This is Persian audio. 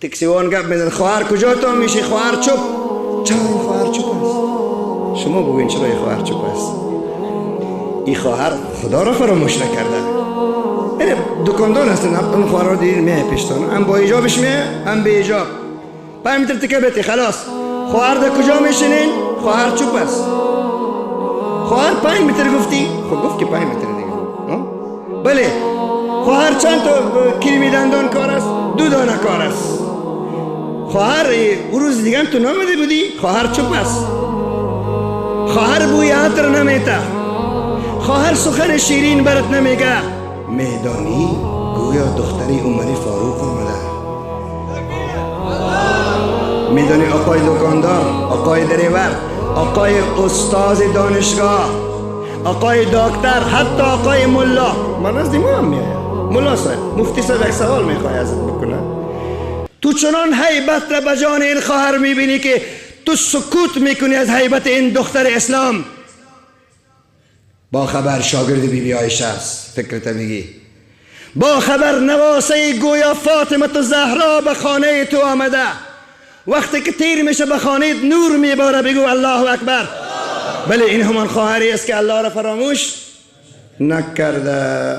تکسیوان گپ میزن خواهر کجا تو میشه؟ خواهر چوب. چرا این خواهر چوب است؟ شما بگوین چرا این خواهر چوب است؟ این خواهر خدا را فراموش نکرده. این دکاندار هستن، اون خواهر رو دیدید میه پیشتان، هم با ایجابش میه هم به ایجاب. 5 متر تکه بیتی خلاص. خواهر در کجا میشینین؟ خواهر چوب است. خواهر 5 متر گفتی؟ خب گفت که 5 متر دیگه. بله. خواهر چند تا کریمی دندان کار است؟ 2 دانه کار است. خواهر او روز دیگه تو نامده بودی؟ خواهر چوب است. خواهر بوی عطر نمیته. خواهر سخن شیرین برات نمیگه. میدانی گویا دختری عمری فاروق آمده. میدانی آقای دکاندار، آقای دریور، آقای استاد دانشگاه، آقای دکتر، حتی آقای ملا، من از ما هم میایم. ملا صاحب، مفتی صاحب یک سوال میخوای ازت بکنه. تو چنان هیبت را به جان این خواهر میبینی که تو سکوت میکنی از هیبت این دختر اسلام. با خبر شاگرد بیبی عایشه است، فکرت میگی. با خبر نواسه گویا فاطمه زهرا به خانه تو آمده. وقتی که تیر میشه به خانه نور میباره، بگو الله اکبر. بله این همان خواهری است که الله را فراموش نکرده.